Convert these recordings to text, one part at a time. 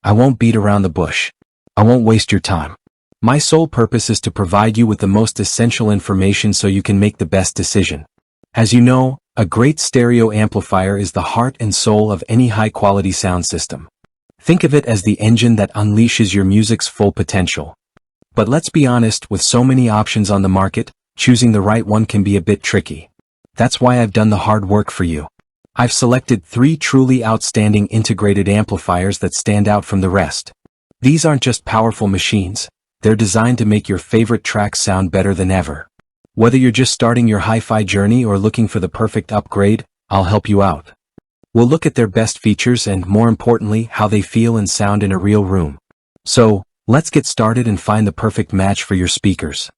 I won't beat around the bush. I won't waste your time. My sole purpose is to provide you with the most essential information so you can make the best decision. As you know, a great stereo amplifier is the heart and soul of any high-quality sound system. Think of it as the engine that unleashes your music's full potential. But let's be honest, with so many options on the market, choosing the right one can be a bit tricky. That's why I've done the hard work for you. I've selected 3 truly outstanding integrated amplifiers that stand out from the rest. These aren't just powerful machines, they're designed to make your favorite tracks sound better than ever. Whether you're just starting your hi-fi journey or looking for the perfect upgrade, I'll help you out. We'll look at their best features and, more importantly, how they feel and sound in a real room. So, let's get started and find the perfect match for your speakers.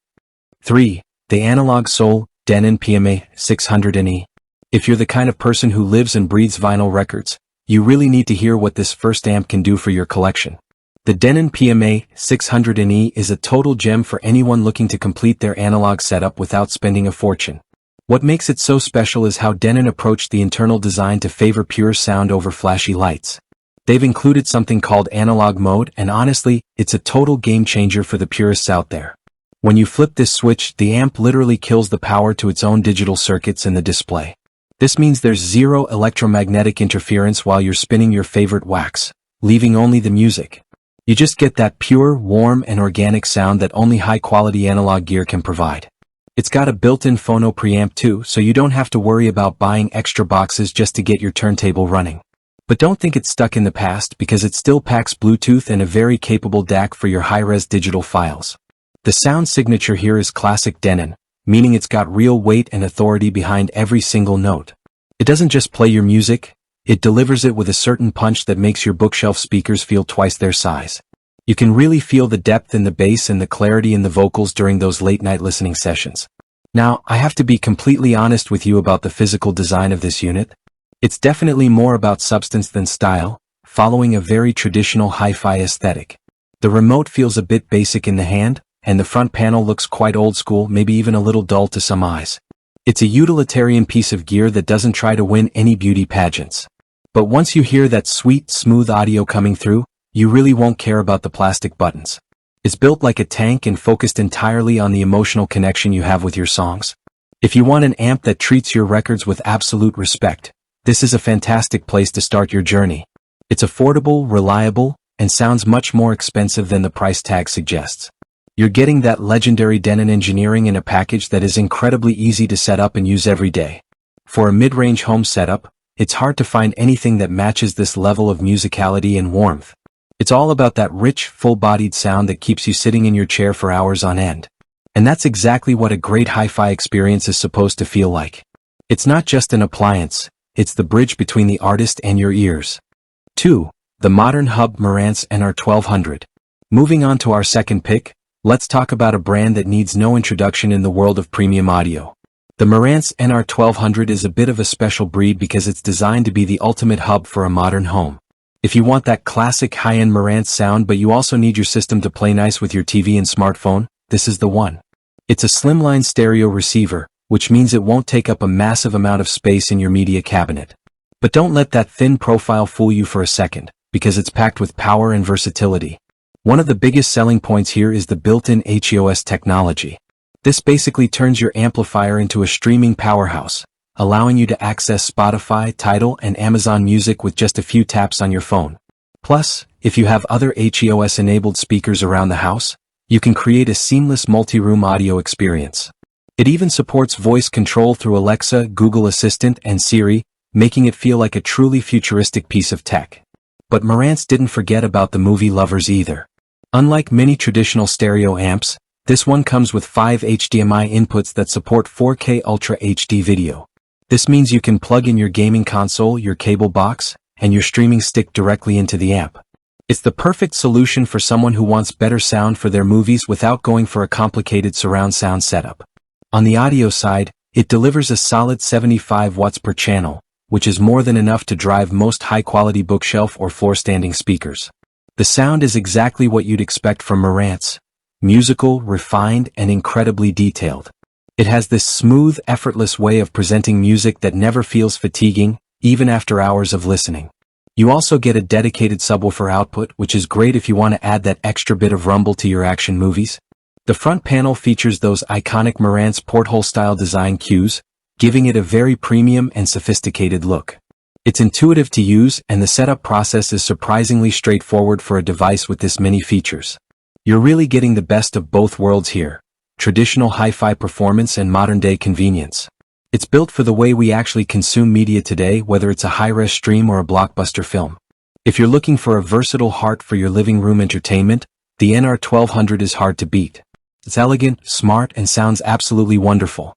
3. The Analog Soul Denon PMA-600NE. If you're the kind of person who lives and breathes vinyl records, you really need to hear what this first amp can do for your collection. The Denon PMA-600NE is a total gem for anyone looking to complete their analog setup without spending a fortune. What makes it so special is how Denon approached the internal design to favor pure sound over flashy lights. They've included something called analog mode, and honestly, it's a total game changer for the purists out there. When you flip this switch, the amp literally kills the power to its own digital circuits in the display. This means there's zero electromagnetic interference while you're spinning your favorite wax, leaving only the music. You just get that pure, warm, and organic sound that only high-quality analog gear can provide. It's got a built-in phono preamp too, so you don't have to worry about buying extra boxes just to get your turntable running. But don't think it's stuck in the past, because it still packs Bluetooth and a very capable DAC for your high-res digital files. The sound signature here is classic Denon, meaning it's got real weight and authority behind every single note. It doesn't just play your music, it delivers it with a certain punch that makes your bookshelf speakers feel twice their size. You can really feel the depth in the bass and the clarity in the vocals during those late-night listening sessions. Now, I have to be completely honest with you about the physical design of this unit. It's definitely more about substance than style, following a very traditional hi-fi aesthetic. The remote feels a bit basic in the hand, and the front panel looks quite old school, maybe even a little dull to some eyes. It's a utilitarian piece of gear that doesn't try to win any beauty pageants. But once you hear that sweet, smooth audio coming through, you really won't care about the plastic buttons. It's built like a tank and focused entirely on the emotional connection you have with your songs. If you want an amp that treats your records with absolute respect, this is a fantastic place to start your journey. It's affordable, reliable, and sounds much more expensive than the price tag suggests. You're getting that legendary Denon engineering in a package that is incredibly easy to set up and use every day. For a mid-range home setup, it's hard to find anything that matches this level of musicality and warmth. It's all about that rich, full-bodied sound that keeps you sitting in your chair for hours on end. And that's exactly what a great hi-fi experience is supposed to feel like. It's not just an appliance, it's the bridge between the artist and your ears. 2. The Modern Hub Marantz NR1200. Moving on to our second pick, let's talk about a brand that needs no introduction in the world of premium audio. The Marantz NR1200 is a bit of a special breed because it's designed to be the ultimate hub for a modern home. If you want that classic high-end Marantz sound but you also need your system to play nice with your TV and smartphone, this is the one. It's a slimline stereo receiver, which means it won't take up a massive amount of space in your media cabinet. But don't let that thin profile fool you for a second, because it's packed with power and versatility. One of the biggest selling points here is the built-in HEOS technology. This basically turns your amplifier into a streaming powerhouse, allowing you to access Spotify, Tidal, and Amazon Music with just a few taps on your phone. Plus, if you have other HEOS-enabled speakers around the house, you can create a seamless multi-room audio experience. It even supports voice control through Alexa, Google Assistant, and Siri, making it feel like a truly futuristic piece of tech. But Marantz didn't forget about the movie lovers either. Unlike many traditional stereo amps, this one comes with 5 HDMI inputs that support 4K Ultra HD video. This means you can plug in your gaming console, your cable box, and your streaming stick directly into the amp. It's the perfect solution for someone who wants better sound for their movies without going for a complicated surround sound setup. On the audio side, it delivers a solid 75 watts per channel, which is more than enough to drive most high-quality bookshelf or floor-standing speakers. The sound is exactly what you'd expect from Marantz: musical, refined, and incredibly detailed. It has this smooth, effortless way of presenting music that never feels fatiguing, even after hours of listening. You also get a dedicated subwoofer output, which is great if you want to add that extra bit of rumble to your action movies. The front panel features those iconic Marantz porthole-style design cues, giving it a very premium and sophisticated look. It's intuitive to use, and the setup process is surprisingly straightforward for a device with this many features. You're really getting the best of both worlds here: traditional hi-fi performance and modern-day convenience. It's built for the way we actually consume media today, whether it's a high-res stream or a blockbuster film. If you're looking for a versatile heart for your living room entertainment, the NR1200 is hard to beat. It's elegant, smart, and sounds absolutely wonderful.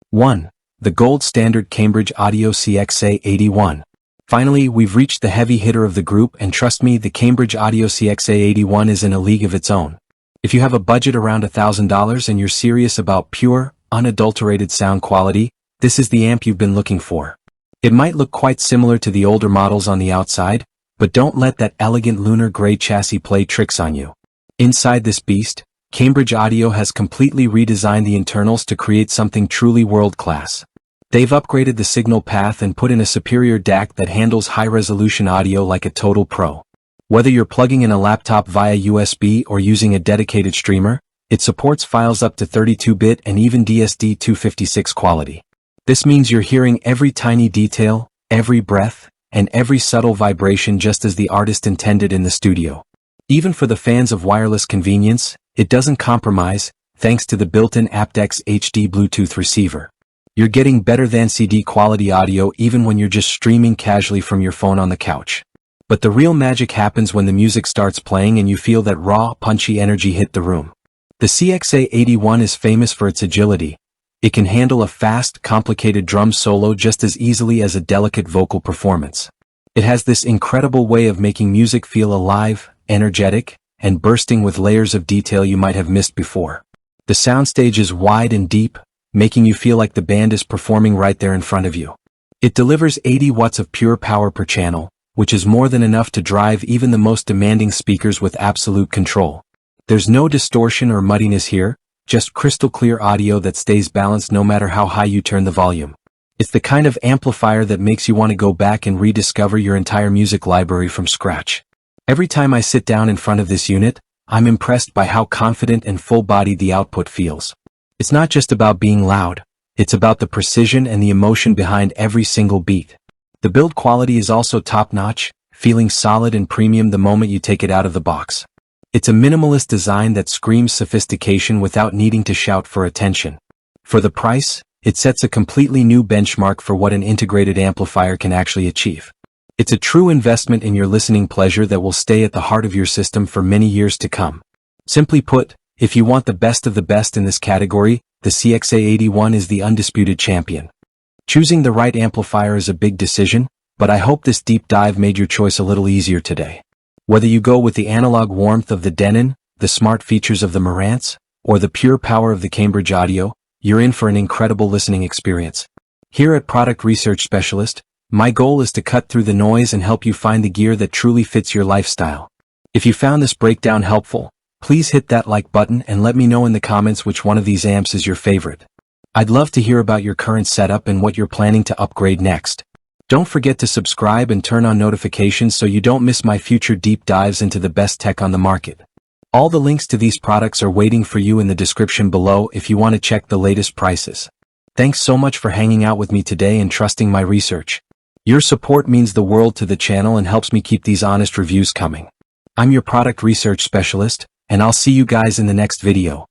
1. The gold standard Cambridge Audio CXA81. Finally, we've reached the heavy hitter of the group, and trust me, the Cambridge Audio CXA81 is in a league of its own. If you have a budget around $1,000 and you're serious about pure, unadulterated sound quality, this is the amp you've been looking for. It might look quite similar to the older models on the outside, but don't let that elegant lunar gray chassis play tricks on you. Inside this beast, Cambridge Audio has completely redesigned the internals to create something truly world-class. They've upgraded the signal path and put in a superior DAC that handles high-resolution audio like a total pro. Whether you're plugging in a laptop via USB or using a dedicated streamer, it supports files up to 32-bit and even DSD-256 quality. This means you're hearing every tiny detail, every breath, and every subtle vibration just as the artist intended in the studio. Even for the fans of wireless convenience, it doesn't compromise, thanks to the built-in aptX HD Bluetooth receiver. You're getting better than CD quality audio even when you're just streaming casually from your phone on the couch. But the real magic happens when the music starts playing and you feel that raw, punchy energy hit the room. The CXA81 is famous for its agility. It can handle a fast, complicated drum solo just as easily as a delicate vocal performance. It has this incredible way of making music feel alive, energetic, and bursting with layers of detail you might have missed before. The soundstage is wide and deep, making you feel like the band is performing right there in front of you. It delivers 80 watts of pure power per channel, which is more than enough to drive even the most demanding speakers with absolute control. There's no distortion or muddiness here, just crystal clear audio that stays balanced no matter how high you turn the volume. It's the kind of amplifier that makes you want to go back and rediscover your entire music library from scratch. Every time I sit down in front of this unit, I'm impressed by how confident and full-bodied the output feels. It's not just about being loud, it's about the precision and the emotion behind every single beat. The build quality is also top-notch, feeling solid and premium the moment you take it out of the box. It's a minimalist design that screams sophistication without needing to shout for attention. For the price, it sets a completely new benchmark for what an integrated amplifier can actually achieve. It's a true investment in your listening pleasure that will stay at the heart of your system for many years to come. Simply put, if you want the best of the best in this category, the CXA81 is the undisputed champion. Choosing the right amplifier is a big decision, but I hope this deep dive made your choice a little easier today. Whether you go with the analog warmth of the Denon, the smart features of the Marantz, or the pure power of the Cambridge Audio, you're in for an incredible listening experience. Here at Product Research Specialist, my goal is to cut through the noise and help you find the gear that truly fits your lifestyle. If you found this breakdown helpful, please hit that like button and let me know in the comments which one of these amps is your favorite. I'd love to hear about your current setup and what you're planning to upgrade next. Don't forget to subscribe and turn on notifications so you don't miss my future deep dives into the best tech on the market. All the links to these products are waiting for you in the description below if you want to check the latest prices. Thanks so much for hanging out with me today and trusting my research. Your support means the world to the channel and helps me keep these honest reviews coming. I'm your product research specialist, and I'll see you guys in the next video.